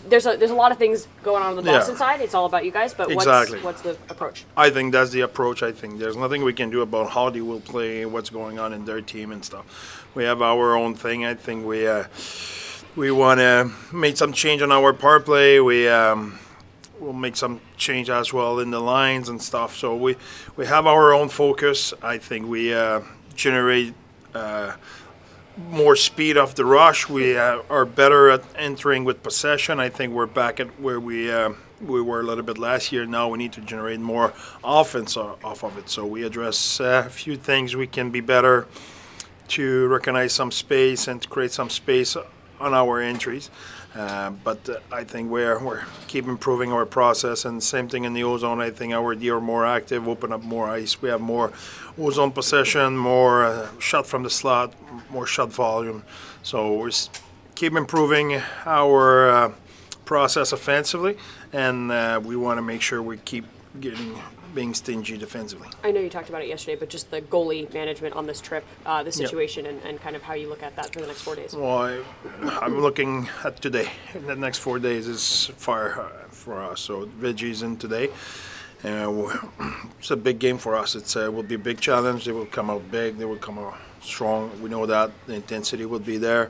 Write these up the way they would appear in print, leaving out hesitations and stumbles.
there's a lot of things going on the Boston side. It's all about you guys, but what's the approach? I think that's the approach. I think there's nothing we can do about how they will play, what's going on in their team and stuff. We have our own thing. I think we want to make some change on our power play. We'll make some change as well in the lines and stuff. So we have our own focus. I think we generate more speed off the rush. We are better at entering with possession. I think we're back at where we were a little bit last year. Now we need to generate more offense off of it. So we address a few things we can be better to recognize some space and to create some space on our entries. But I think we're keep improving our process, and same thing in the ozone. I think our D are more active, open up more ice. We have more ozone possession, more shot from the slot, more shot volume. So we keep improving our process offensively, and we want to make sure we keep being stingy defensively. I know you talked about it yesterday, but just the goalie management on this trip, the situation, and kind of how you look at that for the next 4 days. Well, I'm looking at today. The next 4 days is far for us. So Veggie's in today. It's a big game for us. It will be a big challenge. They will come out big. They will come out strong. We know that the intensity will be there.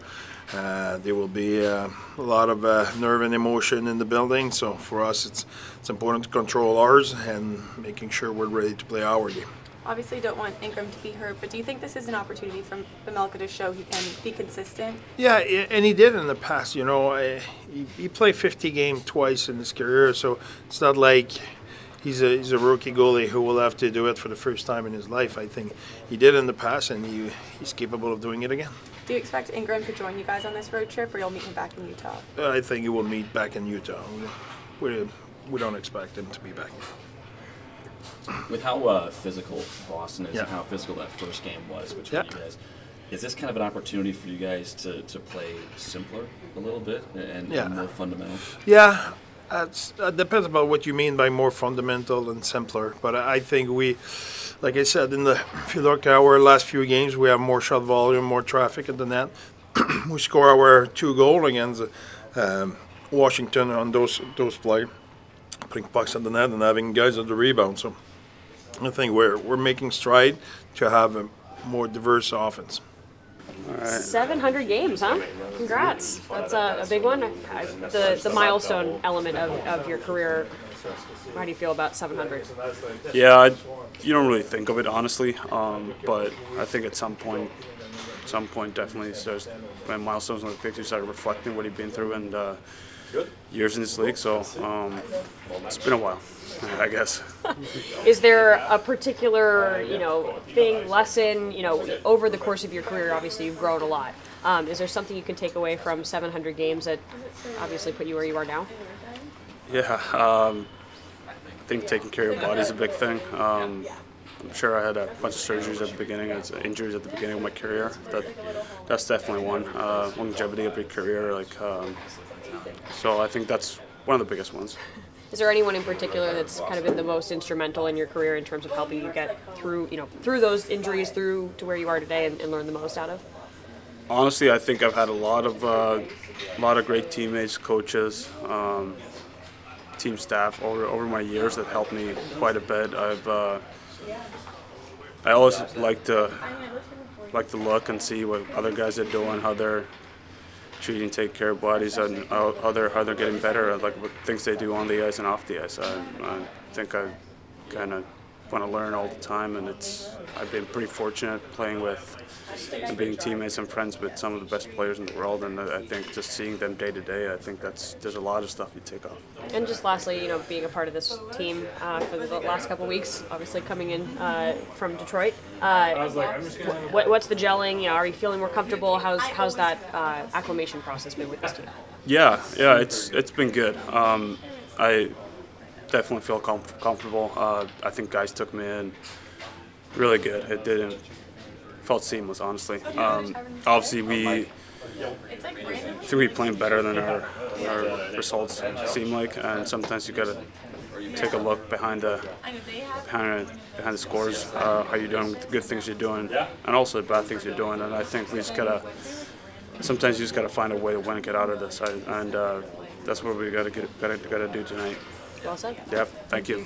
There will be a lot of nerve and emotion in the building. So for us, it's important to control ours and making sure we're ready to play our game. Obviously, don't want Ingram to be hurt, but do you think this is an opportunity for Vejmelka to show he can be consistent? Yeah, and he did in the past. You know, he played 50 games twice in his career, so it's not like he's a rookie goalie who will have to do it for the first time in his life. I think he did in the past, and he's capable of doing it again. Do you expect Ingram to join you guys on this road trip, or you'll meet him back in Utah? I think he will meet back in Utah. We don't expect him to be back. With how physical Boston is and how physical that first game was between you guys, is this kind of an opportunity for you guys to play simpler a little bit and more fundamental? Yeah, it depends about what you mean by more fundamental and simpler. But I think like I said, if you look at our last few games, we have more shot volume, more traffic at the net. We score our 2 goals against Washington on those play, putting pucks at the net and having guys at the rebound. So I think we're making stride to have a more diverse offense. All right. 700 games, huh? Congrats. That's a big one. The milestone element of your career. How do you feel about 700? Yeah, you don't really think of it honestly, but I think at some point definitely starts when milestones like this, you start reflecting what you've been through and years in this league. So it's been a while, I guess. Is there a particular lesson over the course of your career? Obviously, you've grown a lot. Is there something you can take away from 700 games that obviously put you where you are now? Yeah, I think taking care of your body is a big thing. I'm sure I had a bunch of surgeries at the beginning, injuries at the beginning of my career. That's definitely one. Longevity of your career, so I think that's one of the biggest ones. Is there anyone in particular that's kind of been the most instrumental in your career in terms of helping you get through those injuries, through to where you are today, and learn the most out of? Honestly, I think I've had a lot of great teammates, coaches, team staff over my years that helped me quite a bit. I always like to look and see what other guys are doing, how they're treating, take care of bodies, and how they're getting better, like what things they do on the ice and off the ice. I think I kind of want to learn all the time, and I've been pretty fortunate playing with and being teammates and friends with some of the best players in the world, and I think just seeing them day to day, I think there's a lot of stuff you take off. And just lastly, being a part of this team for the last couple of weeks, obviously coming in from Detroit, what's the gelling? Are you feeling more comfortable? How's that acclimation process been with this team? Yeah, it's been good. I definitely feel comfortable. I think guys took me in really good. It didn't felt seamless, honestly. Obviously, we think we playing better than our results seem like, and sometimes you gotta take a look behind the scores, how you're doing, the good things you're doing, and also the bad things you're doing. And I think sometimes you just gotta find a way to win and get out of this. And that's what we got to do tonight. Well said. Yep. Thank you.